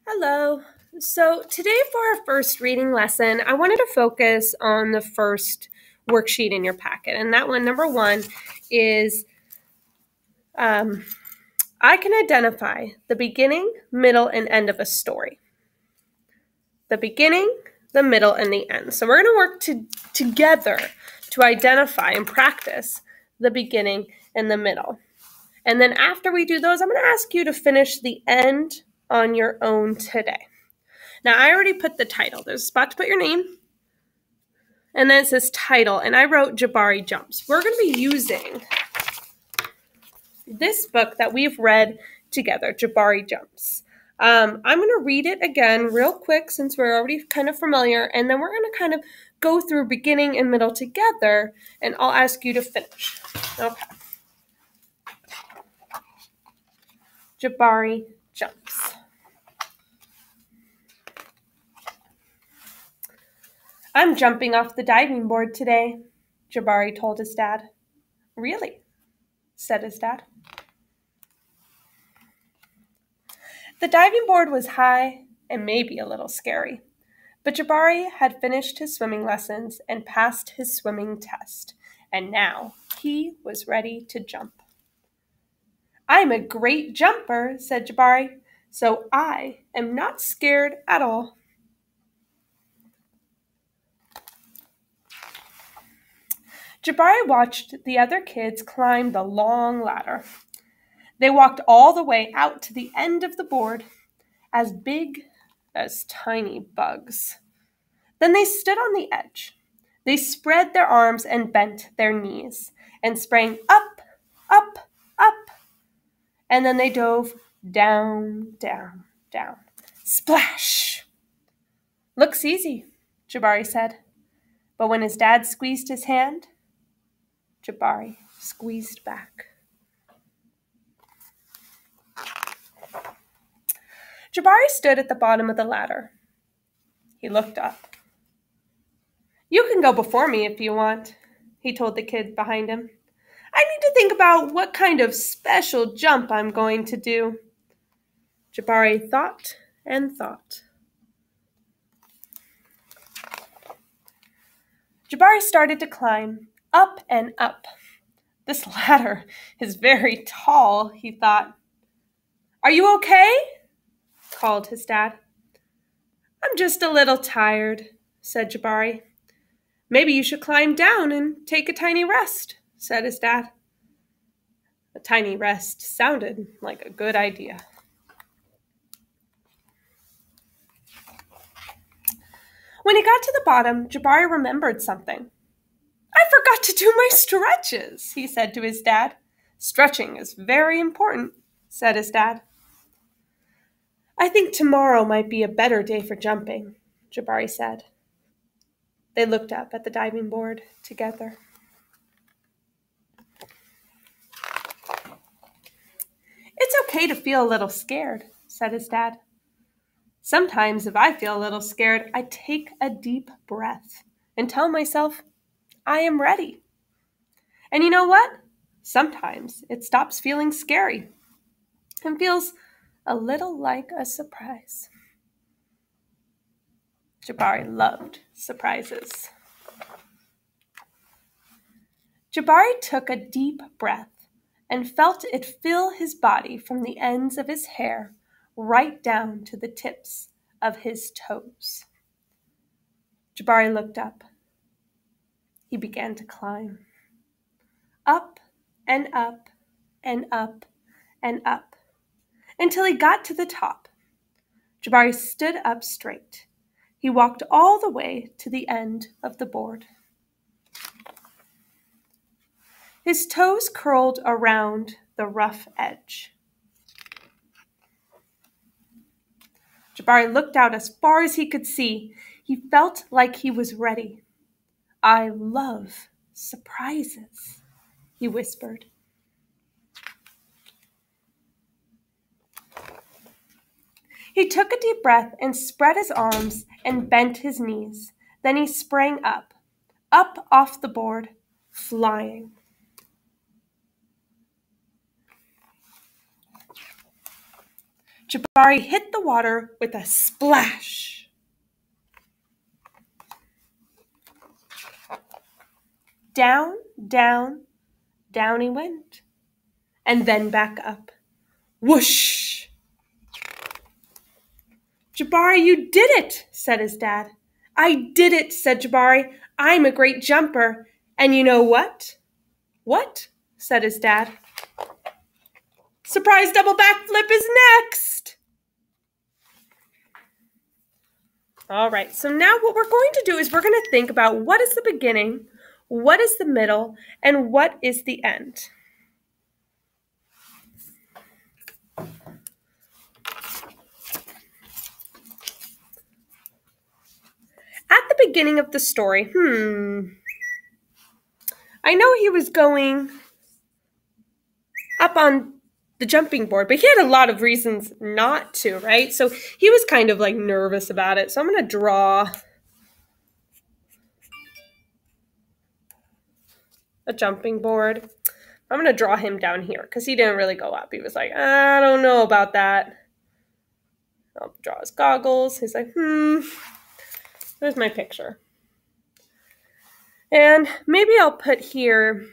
Hello. So today for our first reading lesson, I wanted to focus on the first worksheet in your packet. And that one, number one, is I can identify the beginning, middle, and end of a story. The beginning, the middle, and the end. So we're going to work together to identify and practice the beginning and the middle. And then after we do those, I'm going to ask you to finish the end on your own today. Now, I already put the title. There's a spot to put your name. And then it says title. And I wrote Jabari Jumps. We're going to be using this book that we've read together, Jabari Jumps. I'm going to read it again real quick since we're already kind of familiar. And then we're going to kind of go through beginning and middle together. And I'll ask you to finish. Okay. Jabari Jumps. I'm jumping off the diving board today, Jabari told his dad. Really? Said his dad. The diving board was high and maybe a little scary, but Jabari had finished his swimming lessons and passed his swimming test, and now he was ready to jump. I'm a great jumper, said Jabari, so I am not scared at all. Jabari watched the other kids climb the long ladder. They walked all the way out to the end of the board, as big as tiny bugs. Then they stood on the edge. They spread their arms and bent their knees and sprang up, up, up. And then they dove down, down, down. Splash! Looks easy, Jabari said. But when his dad squeezed his hand, Jabari squeezed back. Jabari stood at the bottom of the ladder. He looked up. You can go before me if you want, he told the kid behind him. I need to think about what kind of special jump I'm going to do. Jabari thought and thought. Jabari started to climb up and up. This ladder is very tall, he thought. Are you okay? Called his dad. I'm just a little tired, said Jabari. Maybe you should climb down and take a tiny rest, said his dad. A tiny rest sounded like a good idea. When he got to the bottom, Jabari remembered something. I forgot to do my stretches, he said to his dad. Stretching is very important, said his dad. I think tomorrow might be a better day for jumping, Jabari said. They looked up at the diving board together. It's okay to feel a little scared, said his dad. Sometimes if I feel a little scared, I take a deep breath and tell myself, I am ready. And you know what? Sometimes it stops feeling scary and feels a little like a surprise. Jabari loved surprises. Jabari took a deep breath and felt it fill his body from the ends of his hair right down to the tips of his toes. Jabari looked up. He began to climb. Up and up and up and up until he got to the top. Jabari stood up straight. He walked all the way to the end of the board. His toes curled around the rough edge. Jabari looked out as far as he could see. He felt like he was ready. I love surprises, he whispered. He took a deep breath and spread his arms and bent his knees. Then he sprang up off the board, flying. Jabari hit the water with a splash. Down, down, down he went, and then back up. Whoosh! Jabari, you did it, said his dad. I did it, said Jabari. I'm a great jumper. And you know what? What? Said his dad. Surprise double backflip is next. All right, so now what we're going to do is we're going to think about what is the beginning, what is the middle, and what is the end. At the beginning of the story, I know he was going up on the jumping board, but he had a lot of reasons not to, right? So he was kind of like nervous about it. So I'm going to draw a jumping board. I'm going to draw him down here because he didn't really go up. He was like, I don't know about that. I'll draw his goggles. He's like, there's my picture. And maybe I'll put here,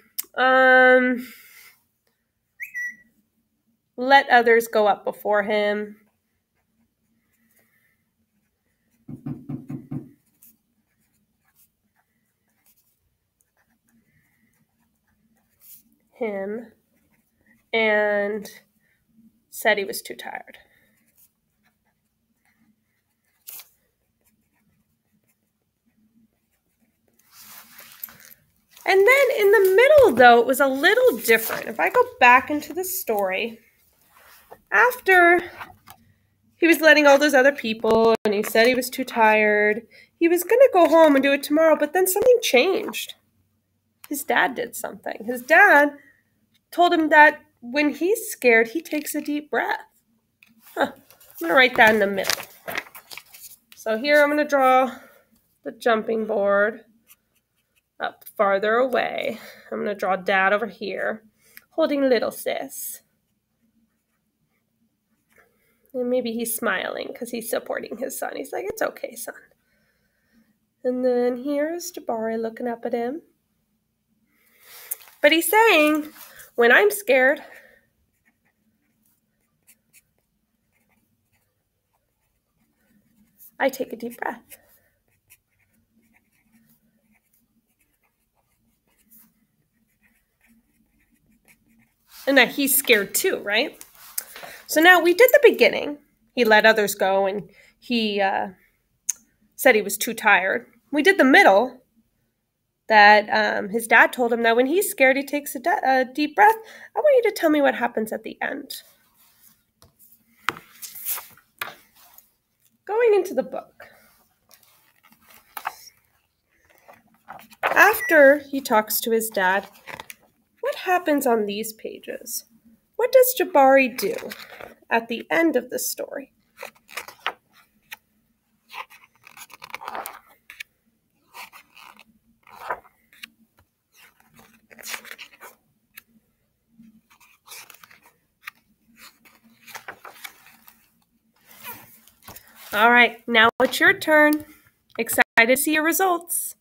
let others go up before him. Him, and said he was too tired. And then in the middle, though, it was a little different. If I go back into the story, after he was letting all those other people and he said he was too tired, he was going to go home and do it tomorrow, but then something changed. His dad did something. His dad told him that when he's scared, he takes a deep breath. I'm going to write that in the middle. So here I'm going to draw the jumping board up farther away. I'm going to draw Dad over here, holding little sis. And maybe he's smiling because he's supporting his son. He's like, it's okay, son. And then here's Jabari looking up at him. But he's saying, when I'm scared, I take a deep breath. And that he's scared too, right? So now we did the beginning. He let others go and he said he was too tired. We did the middle, that his dad told him that when he's scared, he takes a deep breath. I want you to tell me what happens at the end. Going into the book. After he talks to his dad, what happens on these pages? What does Jabari do at the end of the story? All right, now it's your turn. Excited to see your results.